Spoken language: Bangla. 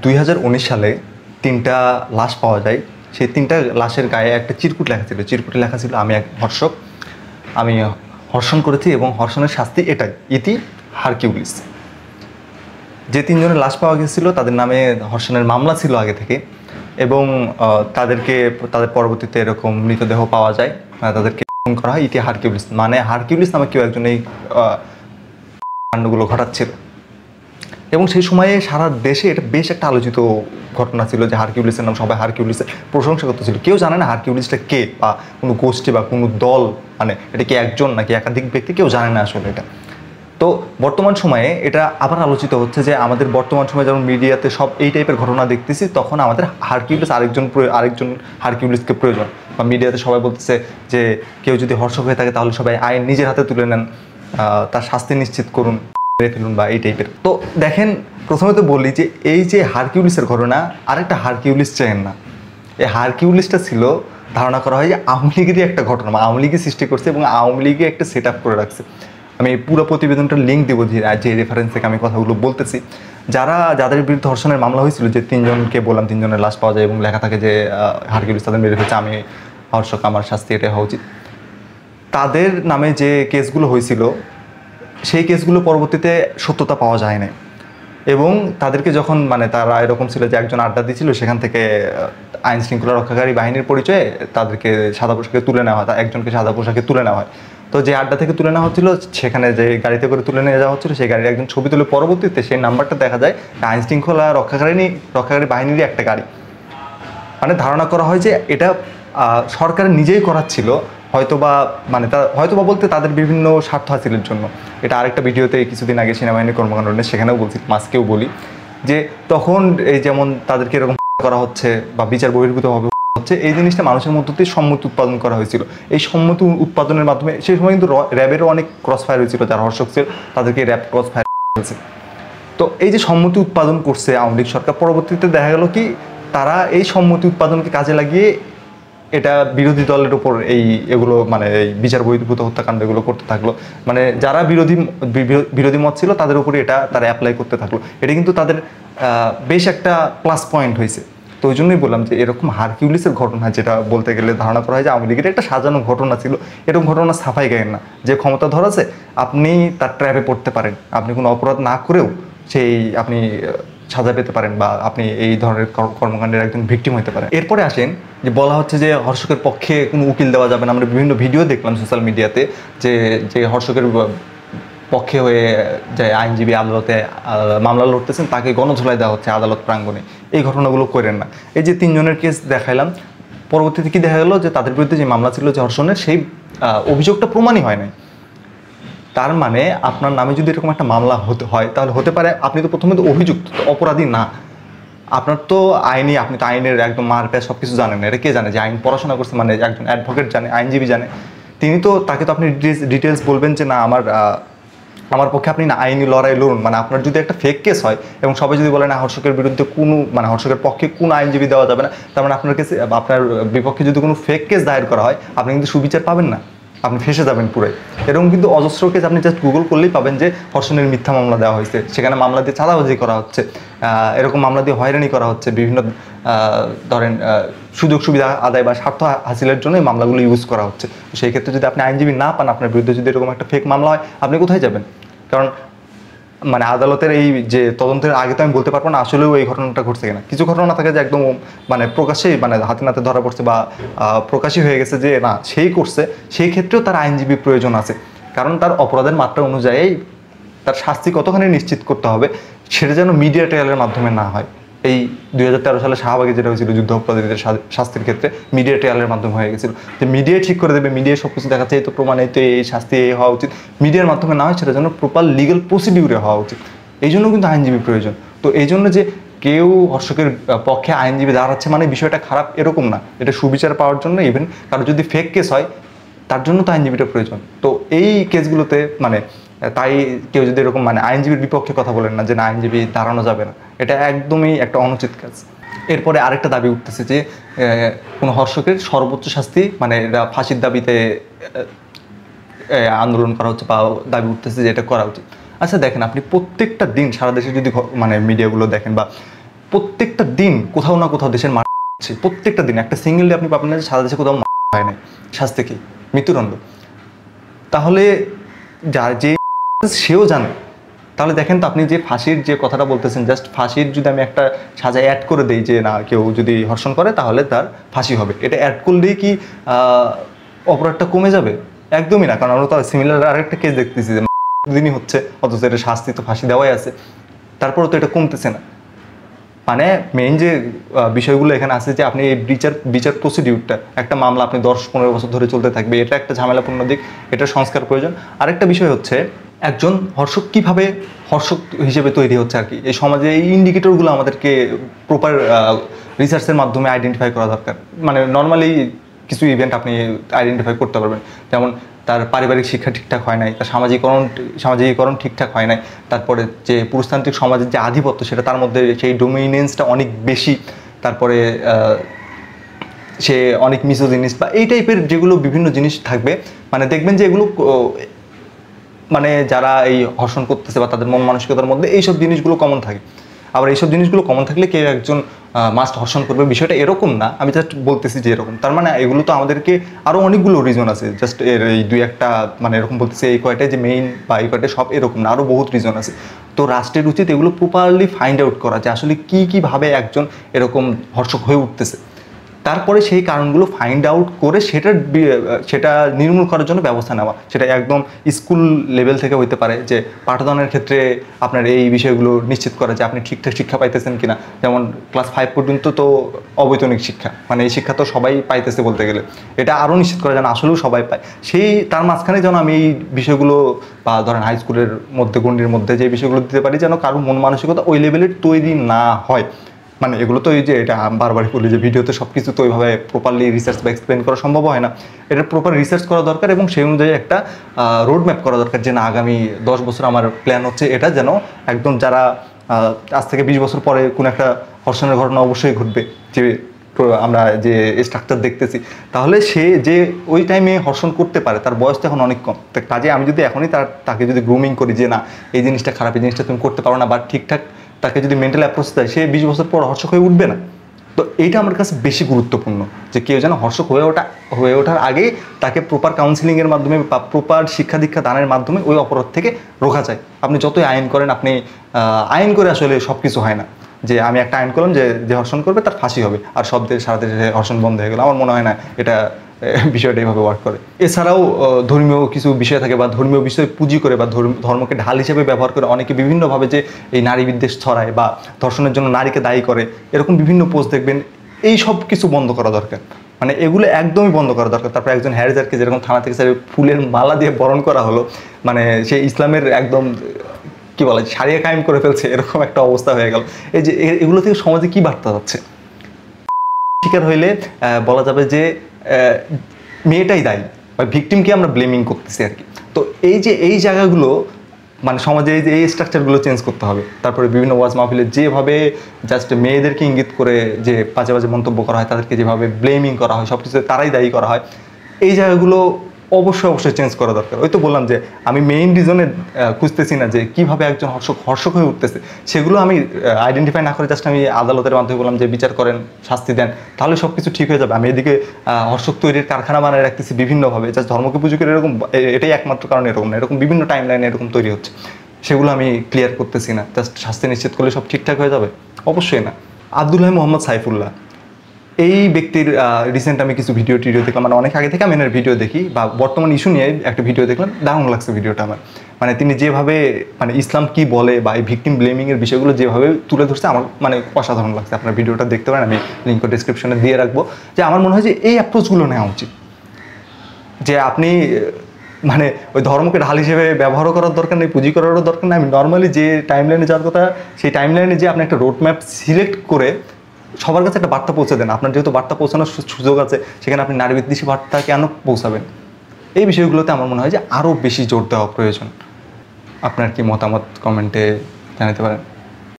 2019 সালে 3টা লাশ পাওয়া যায়। সেই 3টা লাশের গায়ে একটা চিরকুট লেখা ছিল। চিরকুটে লেখা ছিল, আমি এক ধর্ষক, আমি ধর্ষণ করেছি এবং ধর্ষণের শাস্তি এটাই, ইতি হারকিউলিস। যে 3 জনের লাশ পাওয়া গেছিল তাদের নামে ধর্ষণের মামলা ছিল আগে থেকে, এবং তাদের পরবর্তীতে এরকম মৃতদেহ পাওয়া যায়, তাদেরকে খুন করা হয় ইতি হারকিউলিস, মানে হারকিউলিস নামে কেউ একজন এই কাণ্ডগুলো ঘটাচ্ছিল। এবং সেই সময়ে সারা দেশে এটা বেশ একটা আলোচিত ঘটনা ছিল যে হারকিউলিসের নাম, সবাই হারকিউলিসের প্রশংসা করতেছিল। কেউ জানে না হারকিউলিসটা কে, বা কোনো গোষ্ঠী বা কোনো দল, মানে এটা কি একজন নাকি একাধিক ব্যক্তি, কেউ জানে না আসলে এটা। তো বর্তমান সময়ে এটা আবার আলোচিত হচ্ছে যে আমাদের বর্তমান সময়ে যেমন মিডিয়াতে সব এই টাইপের ঘটনা দেখতেছি, তখন আমাদের হারকিউলিস আরেকজন হারকিউলিসকে প্রয়োজন। বা মিডিয়াতে সবাই বলতেছে যে কেউ যদি ধর্ষক হয়ে থাকে তাহলে সবাই আইন নিজের হাতে তুলে নেন, তার শাস্তি নিশ্চিত করুন, ফেলুন বা এই টাইপের। তো দেখেন, প্রথমে তো বলি যে এই যে হারকিউলিসের ঘটনা, আরেকটা হারকিউলিস চেন না। এই হারকিউলিসটা ছিল, ধারণা করা হয় যে আওয়ামী লীগেরই একটা ঘটনা, আওয়ামী লীগই সৃষ্টি করছে এবং আওয়ামী লীগে একটা সেট আপ করে রাখছে। আমি পুরো প্রতিবেদনটার লিঙ্ক দেবো যে রেফারেন্স থেকে আমি কথাগুলো বলতেছি। যাদের বিরুদ্ধে ধর্ষণের মামলা হয়েছিল, যে 3 জনকে বললাম 3 জনের লাশ পাওয়া যায় এবং লেখা থাকে যে হারকিউলিস তাদের মেরে ফেলছে, আমি ধর্ষক, আমার শাস্তি এটা হওয়া উচিত, তাদের নামে যে কেসগুলো হয়েছিল সেই কেসগুলো পরবর্তীতে সত্যতা পাওয়া যায় না। এবং তাদেরকে যখন, মানে তারা এরকম ছিল যে একজন আড্ডা দিয়েছিল, সেখান থেকে আইন শৃঙ্খলা রক্ষাকারী বাহিনীর পরিচয়ে তাদেরকে সাদা পোশাকে তুলে নেওয়া হয়, একজনকে সাদা পোশাকে তুলে নেওয়া হয়। তো যে আড্ডা থেকে তুলে নেওয়া হচ্ছিল, সেখানে যে গাড়িতে করে তুলে নিয়ে যাওয়া হচ্ছিল, সেই গাড়ির একজন ছবি তুলে পরবর্তীতে সেই নাম্বারটা দেখা যায় আইন শৃঙ্খলা রক্ষাকারী বাহিনীরই একটা গাড়ি। মানে ধারণা করা হয় যে এটা সরকার নিজেই করাচ্ছিল, হয়তোবা হয়তোবা বলতে তাদের বিভিন্ন স্বার্থ হাসিলের জন্য। এটা আরেকটা ভিডিওতে কিছুদিন আগে সেনাবাহিনীর কর্মকাণ্ড নিয়ে সেখানেও বলছি, মাস্কেও বলি যে তখন এই যেমন তাদেরকে এরকম করা হচ্ছে বা বিচার বহির্ভূতভাবে হচ্ছে, এই জিনিসটা মানুষের মধ্য দিয়ে সম্মতি উৎপাদন করা হয়েছিল। এই সম্মতি উৎপাদনের মাধ্যমে সেই সময় কিন্তু র্যাবেরও অনেক ক্রস ফায়ার হয়েছিল, যারা ধর্ষক ছিল তাদেরকে র্যাব ক্রস ফায়ার হয়েছে। তো এই যে সম্মতি উৎপাদন করছে আওয়ামী লীগ সরকার, পরবর্তীতে দেখা গেল কি তারা এই সম্মতি উৎপাদনকে কাজে লাগিয়ে এটা বিরোধী দলের উপর এগুলো, মানে এই বিচার বহির্ভূত হত্যাকাণ্ড এগুলো করতে থাকলো। মানে যারা বিরোধী মত ছিল তাদের উপরে এটা তারা অ্যাপ্লাই করতে থাকলো। এটা কিন্তু তাদের বেশ একটা প্লাস পয়েন্ট হয়েছে। তো ওই জন্যই বললাম যে এরকম হারকিউলিসের ঘটনা, যেটা বলতে গেলে ধারণা করা হয় যে আওয়ামী লীগের একটা সাজানো ঘটনা ছিল, এরকম ঘটনা সাফাই গায়েন না। যে ক্ষমতা ধরেছে, আপনি তার ট্র্যাপে পড়তে পারেন, আপনি কোনো অপরাধ না করেও আপনি সাজা পেতে পারেন, বা আপনি এই ধরনের কর্মকাণ্ডের একজন ভিকটিম হতে পারেন। এরপরে আসেন যে বলা হচ্ছে যে ধর্ষকের পক্ষে কোনো উকিল দেওয়া যাবে না। আমরা বিভিন্ন ভিডিও দেখলাম সোশ্যাল মিডিয়াতে যে ধর্ষকের পক্ষে হয়ে যে আইনজীবী আদালতে মামলা লড়তেছেন, তাকে গণধোলাই দেওয়া হচ্ছে আদালত প্রাঙ্গণে। এই ঘটনাগুলো করেন না। এই যে 3 জনের কেস দেখাইলাম, পরবর্তীতে কি দেখা গেলো যে তাদের বিরুদ্ধে যে মামলা ছিল যে ধর্ষণের, সেই অভিযোগটা প্রমাণই হয় নাই। তার মানে আপনার নামে যদি এরকম একটা মামলা হয়, তাহলে হতে পারে আপনি তো প্রথমে তো অভিযুক্ত, তো অপরাধী না। আপনার তো আপনি তো আইনের একদম মারপ্যাচ সব কিছু জানেন না। এটা কে জানে যে আইন পড়াশোনা করছে, মানে একজন অ্যাডভোকেট জানে, আইনজীবী জানে, তাকে তো আপনি ডিটেলস বলবেন যে না, আমার পক্ষে আপনি না আইনি লড়াই লড়ুন। মানে আপনার যদি একটা ফেক কেস হয় এবং সবাই যদি বলে না ধর্ষকের বিরুদ্ধে ধর্ষকের পক্ষে কোনো আইনজীবী দেওয়া যাবে না, তার মানে আপনার বিপক্ষে যদি কোনো ফেক কেস দায়ের করা হয়, আপনি কিন্তু সুবিচার পাবেন না, আপনি ফেসে যাবেন পুরাই। এরকম কিন্তু অজস্র কেস আপনি জাস্ট গুগল করলেই পাবেন যে ধর্ষণের মিথ্যা মামলা দেওয়া হয়েছে, সেখানে মামলা দিয়ে চাঁদাবাজি করা হচ্ছে, এরকম মামলা দিয়ে হয়রানি করা হচ্ছে, বিভিন্ন ধরেন সুযোগ সুবিধা আদায় বা স্বার্থ হাসিলের জন্য এই মামলাগুলো ইউজ করা হচ্ছে। সেই ক্ষেত্রে যদি আপনি আইনজীবী না পান, আপনার বিরুদ্ধে যদি এরকম একটা ফেক মামলা হয়, আপনি কোথায় যাবেন? কারণ মানে আদালতের এই যে তদন্তের আগে তো আমি বলতে পারবো না আসলেও এই ঘটনাটা ঘটছে কিনা। কিছু ঘটনা থাকে যে একদম মানে প্রকাশ্যেই, মানে হাতে নাতে ধরা পড়ছে বা প্রকাশই হয়ে গেছে যে না সেই করছে, সেই ক্ষেত্রেও তার আইনজীবী প্রয়োজন আছে। কারণ তার অপরাধের মাত্রা অনুযায়ী তার শাস্তি কতখানি নিশ্চিত করতে হবে, সেটা যেন মিডিয়া ট্রায়ালের মাধ্যমে না হয়। এই 2013 সালে শাহবাগে যেটা হয়েছিল যুদ্ধ অপরাধীদের শাস্তির ক্ষেত্রে, মিডিয়া ট্রায়ালের মাধ্যমে হয়ে গেছিল যে মিডিয়া ঠিক করে দেবে, মিডিয়া সব কিছু দেখাচ্ছে, এই তো প্রমাণ, এই তো এই শাস্তি এই হওয়া উচিত, মিডিয়ার মাধ্যমে না হয়, সেটা যেন প্রপার লিগাল প্রসিডিউরে হওয়া উচিত। এই জন্য কিন্তু আইনজীবী প্রয়োজন। তো এই জন্য যে কেউ ধর্ষকের পক্ষে আইনজীবী দাঁড়াচ্ছে মানে বিষয়টা খারাপ এরকম না, এটা সুবিচার পাওয়ার জন্য। ইভেন কারো যদি ফেক কেস হয়, তার জন্য তো আইনজীবীটা প্রয়োজন। তো এই কেসগুলোতে মানে তাই কেউ যদি এরকম মানে আইনজীবীর বিপক্ষে কথা বলেন না যে না আইনজীবী দাঁড়ানো যাবে না, এটা একদমই একটা অনুচিত কাজ। এরপরে আরেকটা দাবি উঠতেছে যে কোনো ধর্ষকের সর্বোচ্চ শাস্তি, মানে এটা ফাঁসির দাবিতে আন্দোলন করা হচ্ছে বা দাবি উঠতেছে যে এটা করা উচিত। আচ্ছা দেখেন, আপনি প্রত্যেকটা দিন সারা দেশে যদি মানে মিডিয়াগুলো দেখেন বা প্রত্যেকটা দিন কোথাও না কোথাও দেশের হচ্ছে, প্রত্যেকটা দিন একটা সিঙ্গেল ডে আপনি পাবেন না যে সারা দেশে কোথাও হয় না শাস্তি কি মৃত্যুদণ্ড। তাহলে যে সেও জানে। তাহলে দেখেন তো আপনি যে ফাঁসির যে কথাটা বলতেছেন, জাস্ট ফাঁসির যদি আমি একটা সাজা অ্যাড করে দিই যে না কেউ যদি ধর্ষণ করে তাহলে তার ফাঁসি হবে, এটা অ্যাড করলেই কি অপরাধটা কমে যাবে? একদমই না। কারণ আমরা তো সিমিলার আরেকটা কেস দেখতেছি যে দিনই হচ্ছে, অথচ এটা শাস্তি তো ফাঁসি দেওয়াই আছে, তারপরেও তো এটা কমতেছে না। মানে মেইন যে বিষয়গুলো এখানে আছে যে আপনি এই বিচার প্রসিডিউরটা, একটা মামলা আপনি 10-15 বছর ধরে চলতে থাকবে, এটা একটা ঝামেলাপূর্ণ দিক, এটা সংস্কার প্রয়োজন। আরেকটা বিষয় হচ্ছে একজন ধর্ষক কীভাবে ধর্ষক হিসেবে তৈরি হচ্ছে আর কি, এই সমাজে এই ইন্ডিকেটরগুলো আমাদেরকে প্রপার রিসার্চের মাধ্যমে আইডেন্টিফাই করা দরকার। মানে নর্মালি কিছু ইভেন্ট আপনি আইডেন্টিফাই করতে পারবেন, যেমন তার পারিবারিক শিক্ষা ঠিকঠাক হয় নাই, তার সামাজিকীকরণ ঠিকঠাক হয় নাই, তারপরে যে পুরুষতান্ত্রিক সমাজের যে আধিপত্য সেটা তার মধ্যে সেই ডোমিনেন্সটা অনেক বেশি, তারপরে সে অনেক মিসোজিনিস বা এই টাইপের যেগুলো বিভিন্ন জিনিস থাকবে। মানে দেখবেন যে এগুলো মানে যারা এই ধর্ষণ করতেছে বা তাদের মন মানসিকতার মধ্যে এইসব জিনিসগুলো কমন থাকে। আবার এইসব জিনিসগুলো কমন থাকলে কেউ একজন মাস্ট ধর্ষণ করবে, বিষয়টা এরকম না। আমি জাস্ট বলতেছি যে এরকম, তার মানে এগুলো তো আমাদেরকে আরও অনেকগুলো রিজন আছে, জাস্ট এর এই দুই একটা মানে এরকম বলতেছি এই কয়টাই যে মেইন বা এই কয়টাই সব এরকম না, আরও বহুত রিজন আছে। তো রাষ্ট্রের উচিত এগুলো প্রপারলি ফাইন্ড আউট করা যে আসলে কীভাবে একজন এরকম ধর্ষক হয়ে উঠতেছে, তারপরে সেই কারণগুলো ফাইন্ড আউট করে সেটা নির্মূল করার জন্য ব্যবস্থা নেওয়া। সেটা একদম স্কুল লেভেল থেকে হইতে পারে, যে পাঠদানের ক্ষেত্রে আপনার এই বিষয়গুলো নিশ্চিত করা যে আপনি ঠিকঠাক শিক্ষা পাইতেছেন কিনা। যেমন ক্লাস 5 পর্যন্ত তো অবৈতনিক শিক্ষা, মানে এই শিক্ষা তো সবাই পাইতেছে বলতে গেলে, এটা আরও নিশ্চিত করা যেন আসলেও সবাই পায়। সেই তার মাঝখানে যেন আমি এই বিষয়গুলো বা ধরেন হাই স্কুলের মধ্যে গণ্ডির মধ্যে যে বিষয়গুলো দিতে পারি, যেন কারো মন মানসিকতা ওই লেভেলের তৈরি না হয়। মানে এগুলো তো এই যে এটা বারবারই বলি যে ভিডিওতে সব কিছু তো ওইভাবে প্রপারলি রিসার্চ বা এক্সপ্লেন করা সম্ভব হয় না, এটা প্রপার রিসার্চ করা দরকার এবং সেই অনুযায়ী একটা রোড ম্যাপ করা দরকার যে না আগামী 10 বছর আমার প্ল্যান হচ্ছে এটা, যেন একদম যারা আজ থেকে 20 বছর পরে কোনো একটা ধর্ষণের ঘটনা অবশ্যই ঘটবে, যে আমরা যে স্ট্রাকচার দেখতেছি, তাহলে সে যে ওই টাইমে ধর্ষণ করতে পারে তার বয়স তো এখন অনেক কম। কাজে আমি যদি এখনই তাকে যদি গ্রুমিং করি যে না এই জিনিসটা খারাপ, এই জিনিসটা তুমি করতে পারো না, বা ঠিকঠাক তাকে যদি মেন্টাল অ্যাপ্রোচ দেয়, সে 20 বছর পর ধর্ষক হয়ে উঠবে না। তো এইটা আমার কাছে বেশি গুরুত্বপূর্ণ যে কেউ যেন ধর্ষক হয়ে ওঠার আগেই তাকে প্রপার কাউন্সিলিংয়ের মাধ্যমে বা প্রপার শিক্ষা দীক্ষা দানের মাধ্যমে ওই অপরাধ থেকে রোখা যায়। আপনি যতই আইন করেন, আপনি আইন করে আসলে সব কিছু হয় না। যে আমি একটা আইন করলাম যে ধর্ষণ করবে তার ফাঁসি হবে, আর সব দেশে সারা দেশে ধর্ষণ বন্ধ হয়ে গেল, আমার মনে হয় না এটা বিষয়টা এইভাবে ওয়ার্ক করে। এছাড়াও ধর্মীয় কিছু বিষয় থাকে বা ধর্মীয় বিষয় পুঁজি করে বা ধর্মকে ঢাল হিসেবে ব্যবহার করে অনেকে বিভিন্নভাবে যে এই নারী বিদ্বেষ ছড়ায় বা ধর্ষণের জন্য নারীকে দায়ী করে, এরকম বিভিন্ন পোস্ট দেখবেন। এই সব কিছু বন্ধ করা দরকার, মানে এগুলো একদমই বন্ধ করা দরকার। তারপর একজন হ্যারিজারকে যেরকম থানা থেকে স্যার ফুলের মালা দিয়ে বরণ করা হলো, মানে সে ইসলামের একদম কি বলে সারিয়া কায়েম করে ফেলছে, এরকম একটা অবস্থা হয়ে গেল। এই যে এগুলো থেকে সমাজে কি বার্তা যাচ্ছে? শিকার হইলে বলা যাবে যে মেয়েটাই দায়ী বা ভিকটিমকে আমরা ব্লেমিং করতেছি আর কি। তো এই জায়গাগুলো মানে সমাজে এই স্ট্রাকচারগুলো চেঞ্জ করতে হবে। তারপরে বিভিন্ন ওয়াজ মাহফিলে যেভাবে জাস্ট মেয়েদেরকে ইঙ্গিত করে যে বাজে বাজে মন্তব্য করা হয়, তাদেরকে যেভাবে ব্লেমিং করা হয়, সব কিছু তারাই দায়ী করা হয়, এই জায়গাগুলো অবশ্যই চেঞ্জ করা দরকার। ওই তো বললাম যে আমি মেইন রিজনে খুঁজতেছি না যে কীভাবে একজন ধর্ষক হয়ে উঠতেছে, সেগুলো আমি আইডেন্টিফাই না করে জাস্ট আমি আদালতের মাধ্যমে বললাম যে বিচার করেন, শাস্তি দেন, তাহলে সব কিছু ঠিক হয়ে যাবে। আমি এদিকে ধর্ষক তৈরির কারখানা বানায় রাখতেছি বিভিন্নভাবে, জাস্ট ধর্মকে পুঁজি করে এরকম, এটাই একমাত্র কারণ এরকম না, এরকম বিভিন্ন টাইম লাইনে এরকম তৈরি হচ্ছে, সেগুলো আমি ক্লিয়ার করতেছি না। জাস্ট শাস্তি নিশ্চিত করলে সব ঠিকঠাক হয়ে যাবে? অবশ্যই না। আব্দুল্লাহ মোহাম্মদ সাইফুল্লাহ এই ব্যক্তির রিসেন্ট আমি কিছু ভিডিও দেখলাম, মানে অনেক আগে থেকে আমি এর ভিডিও দেখি বা বর্তমান ইস্যু নিয়ে একটা ভিডিও দেখলাম, দারুণ লাগছে ভিডিওটা আমার। মানে তিনি যেভাবে মানে ইসলাম কি বলে বা এই ভিকটিম ব্লেমিংয়ের বিষয়গুলো যেভাবে তুলে ধরছে, আমার মানে অসাধারণ লাগছে। আপনার ভিডিওটা দেখতে পারেন, আমি লিঙ্ক ডিসক্রিপশনে দিয়ে রাখবো। যে আমার মনে হয় যে এই অ্যাপ্রোচগুলো নেওয়া উচিত, যে আপনি মানে ওই ধর্মকে ঢাল হিসেবে ব্যবহারও করার দরকার নেই, পুঁজি করারও দরকার নেই। আমি নর্মালি যে টাইম লাইনে যাওয়ার কথা, সেই টাইম লাইনে যে আপনি একটা রোড ম্যাপ সিলেক্ট করে সবার কাছে একটা বার্তা পৌঁছে দেন। আপনার যেহেতু বার্তা পৌঁছানোর সুযোগ আছে, সেখানে আপনি নারী বিদ্বেষী বার্তা কেন পৌঁছাবেন? এই বিষয়গুলোতে আমার মনে হয় যে আরও বেশি জোর দেওয়া প্রয়োজন। আপনার কি মতামত কমেন্টে জানাতে পারেন।